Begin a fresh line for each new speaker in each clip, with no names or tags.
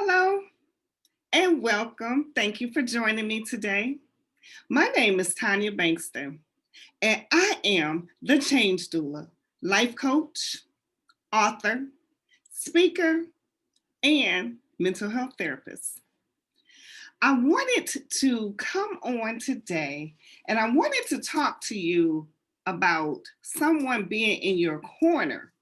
Hello and welcome. Thank you for joining me today. My name is Tanya Bankston, and I am the Change Doula, life coach, author, speaker, and mental health therapist. I wanted to come on today and I wanted to talk to you about someone being in your corner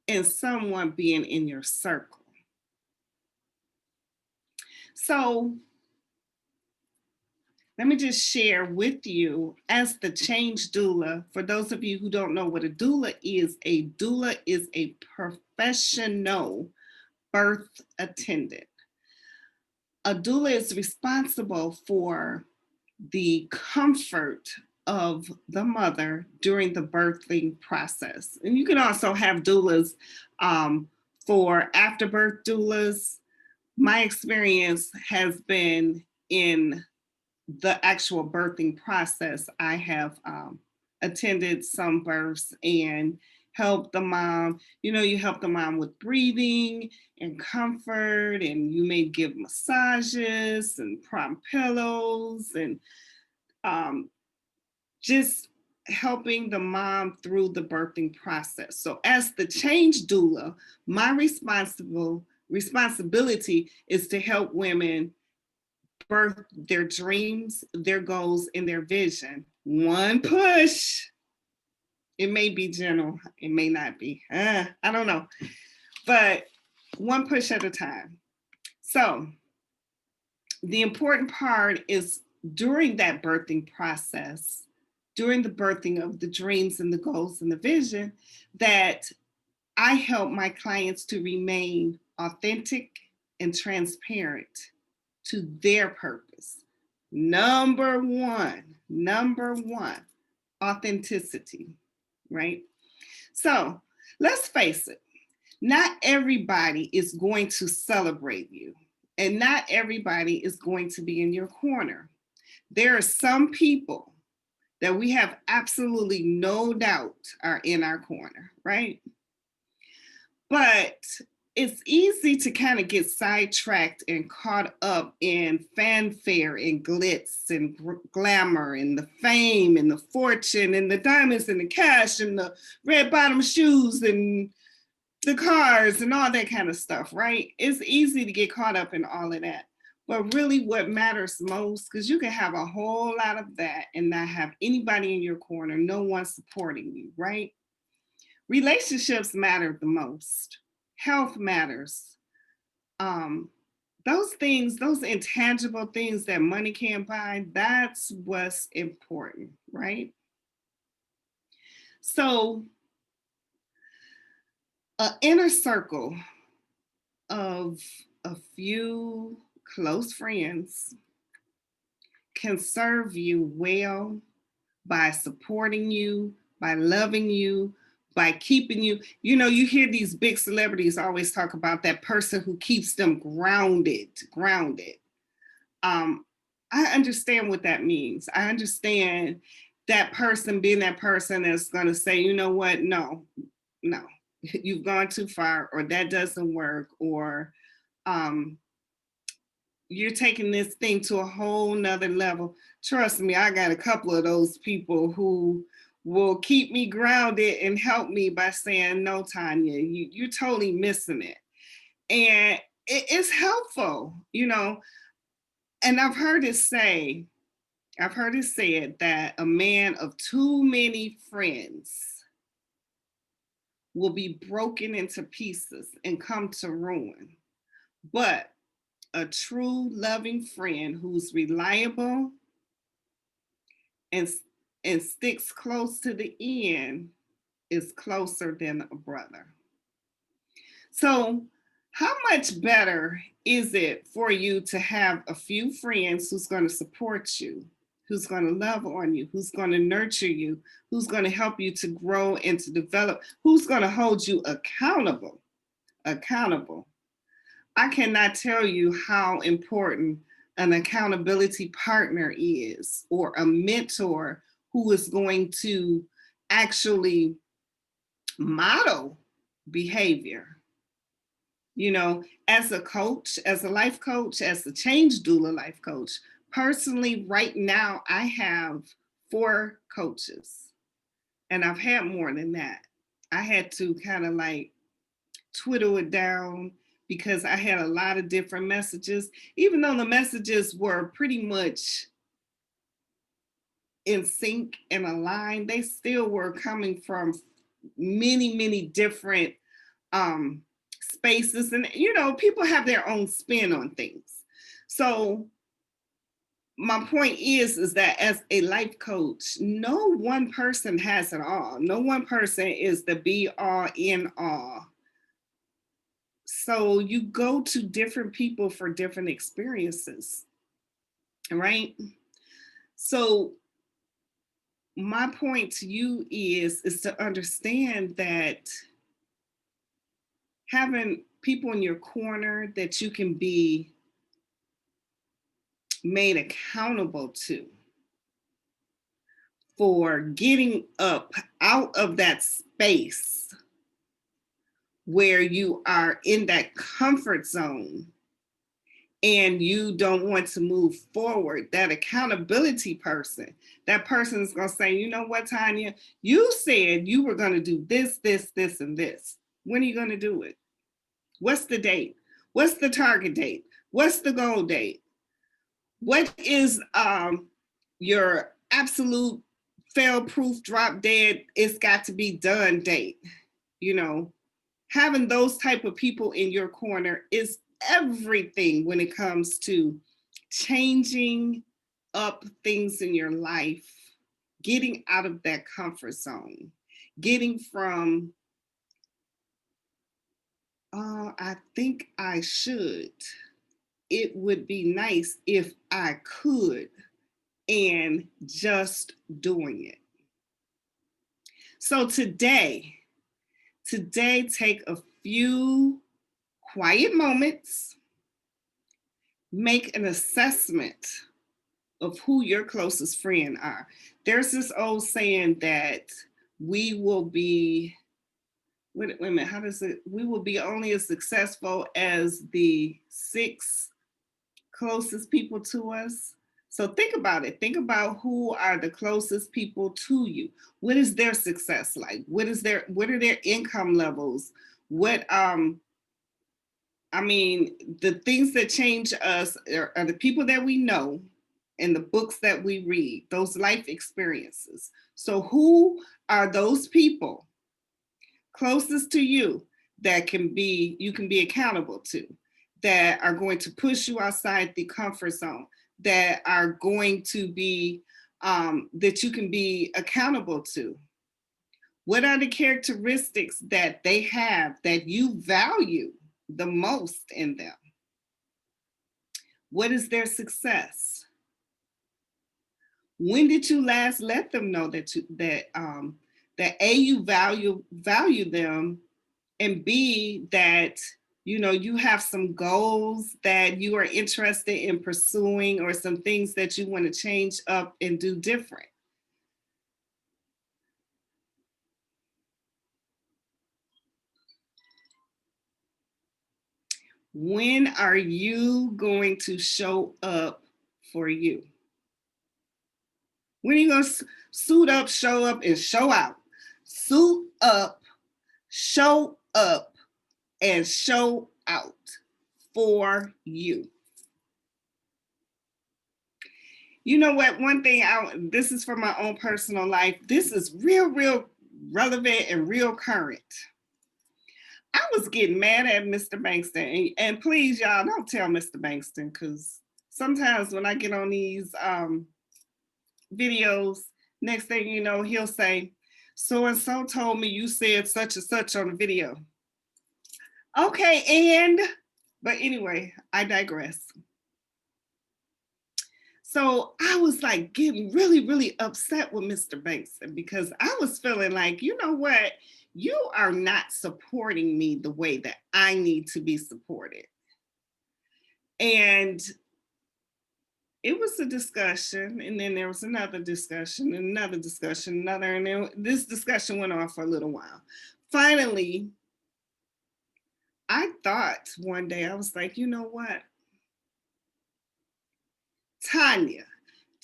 and someone being in your circle. So, let me just share with you as the change doula. For those of you who don't know what a doula is a professional birth attendant. A doula is responsible for the comfort of the mother during the birthing process. And you can also have doulas for afterbirth doulas. My experience has been in the actual birthing process. I have attended some births and helped the mom. You help the mom with breathing and comfort, and you may give massages and prompt pillows and just helping the mom through the birthing process. So as the change doula, my responsibility is to help women birth their dreams, their goals, and their vision. One push. It may be gentle, it may not be. I don't know. But one push at a time. So, the important part is during that birthing process, during the birthing of the dreams and the goals and the vision, that I help my clients to remain authentic and transparent to their purpose. Number one, authenticity, right? So let's face it, not everybody is going to celebrate you, and not everybody is going to be in your corner. There are some people that we have absolutely no doubt are in our corner, right? But it's easy to kind of get sidetracked and caught up in fanfare and glitz and glamour and the fame and the fortune and the diamonds and the cash and the red bottom shoes and the cars and all that kind of stuff, right? It's easy to get caught up in all of that. But really, what matters most, because you can have a whole lot of that and not have anybody in your corner, no one supporting you, right? Relationships matter the most. Health matters. Those things, those intangible things that money can't buy, that's what's important, right? So, an inner circle of a few close friends can serve you well by supporting you, by loving you, by keeping you. You hear these big celebrities always talk about that person who keeps them grounded. I understand what that means. I understand that person being that person that's going to say, you know what, no, you've gone too far, or that doesn't work, or you're taking this thing to a whole nother level. Trust me, I got a couple of those people who will keep me grounded and help me by saying, no, Tanya, you're totally missing it. And it's helpful, and I've heard it said that a man of too many friends will be broken into pieces and come to ruin. But a true loving friend who's reliable and sticks close to the end is closer than a brother. So, how much better is it for you to have a few friends who's going to support you, who's going to love on you, who's going to nurture you, who's going to help you to grow and to develop, who's going to hold you accountable? I cannot tell you how important an accountability partner is, or a mentor who is going to actually model behavior. You know, as a coach, as a life coach, as a change doula life coach, personally, right now, I have 4 coaches, and I've had more than that. I had to kind of like twiddle it down because I had a lot of different messages, even though the messages were pretty much in sync and aligned, they still were coming from many, many different um, spaces. And, you know, people have their own spin on things. So my point is that as a life coach, no one person has it all. No one person is the be all in all. So you go to different people for different experiences, right? So my point to you is to understand that having people in your corner that you can be made accountable to for getting up out of that space where you are in that comfort zone and you don't want to move forward, that accountability person, that person is going to say, you know what, Tanya, you said you were going to do this, this, this, and this. When are you going to do it? What's the date? What's the target date? What's the goal date? What is your absolute fail proof, drop dead, it's got to be done date? You know, having those type of people in your corner is everything when it comes to changing up things in your life, getting out of that comfort zone, getting from I think I should, it would be nice if I could, and just doing it. So today take a few quiet moments, make an assessment of who your closest friend are. There's this old saying that we will be, wait a minute, how does it, we will be only as successful as the 6 closest people to us. So think about it. Think about who are the closest people to you. What is their success like? What are their income levels? What I mean, the things that change us are the people that we know and the books that we read, those life experiences. So who are those people closest to you that you can be accountable to, that are going to push you outside the comfort zone, that are going to be that you can be accountable to? What are the characteristics that they have that you value the most in them? What is their success? When did you last let them know that A, you value them, and B, that you know you have some goals that you are interested in pursuing, or some things that you want to change up and do different? When are you going to show up for you? When are you going to suit up, show up, and show out? Suit up, show up, and show out for you. You know what? One thing, this is for my own personal life. This is real, real relevant and real current. I was getting mad at Mr. Bankston, and please, y'all, don't tell Mr. Bankston, because sometimes when I get on these videos, next thing you know, he'll say, so and so told me you said such and such on the video. Okay, but anyway, I digress. So I was like getting really, really upset with Mr. Bankston because I was feeling like, you know what? You are not supporting me the way that I need to be supported. And it was a discussion, and then there was another discussion, another discussion, another, and then this discussion went on for a little while. Finally, I thought one day, I was like, you know what? Tanya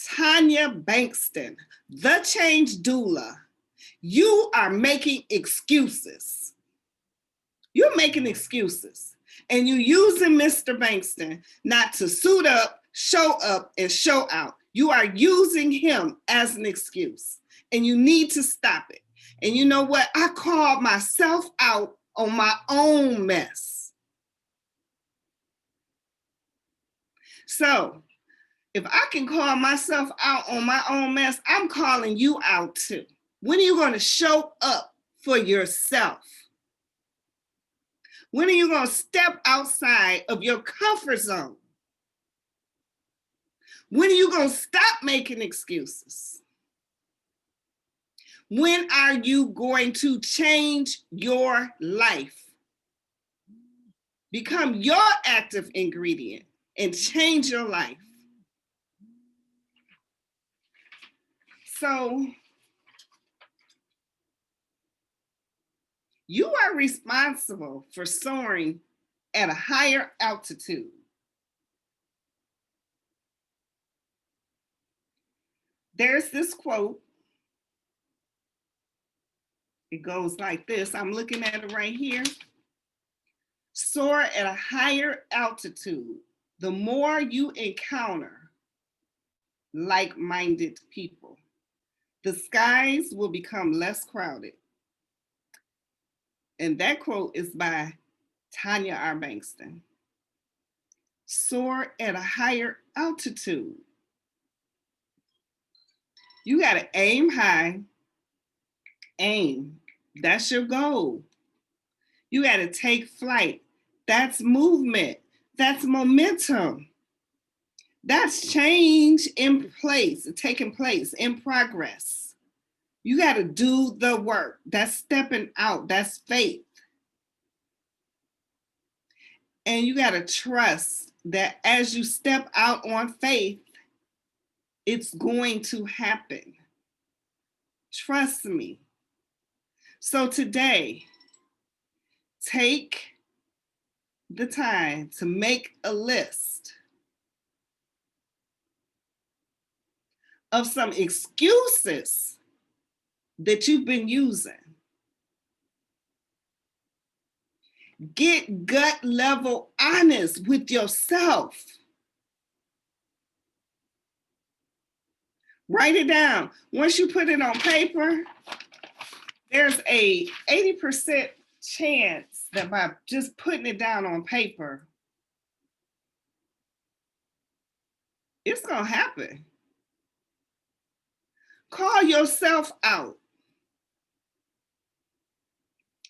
Bankston, the change doula, you are making excuses. You're making excuses. And you're using Mr. Bankston not to suit up, and show out. You are using him as an excuse. And you need to stop it. And you know what? I called myself out on my own mess. So if I can call myself out on my own mess, I'm calling you out too. When are you going to show up for yourself? When are you going to step outside of your comfort zone? When are you going to stop making excuses? When are you going to change your life? Become your active ingredient and change your life. So you are responsible for soaring at a higher altitude. There's this quote. It goes like this. I'm looking at it right here. Soar at a higher altitude. The more you encounter like-minded people, the skies will become less crowded. And that quote is by Tanya R. Bankston. Soar at a higher altitude. You got to aim high. Aim. That's your goal. You got to take flight. That's movement. That's momentum. That's change in place, taking place, in progress. You got to do the work. That's stepping out. That's faith. And you got to trust that as you step out on faith, it's going to happen. Trust me. So today, take the time to make a list of some excuses that you've been using. Get gut level honest with yourself. Write it down. Once you put it on paper, there's a 80% chance that by just putting it down on paper, it's gonna happen. Call yourself out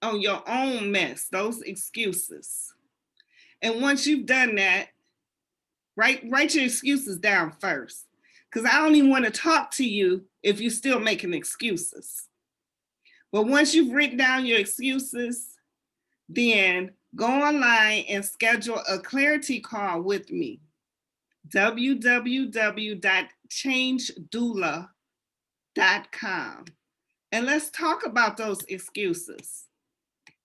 on your own mess, those excuses. And once you've done that, write your excuses down first, because I don't even want to talk to you if you're still making excuses. But once you've written down your excuses, then go online and schedule a clarity call with me. www.changedoula.com. And let's talk about those excuses.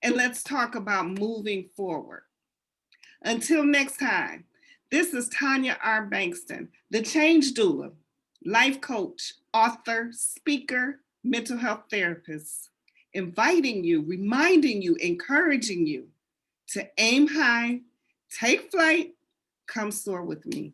And let's talk about moving forward. Until next time, this is Tanya R. Bankston, the Change Doula, life coach, author, speaker, mental health therapist, inviting you, reminding you, encouraging you to aim high, take flight, come soar with me.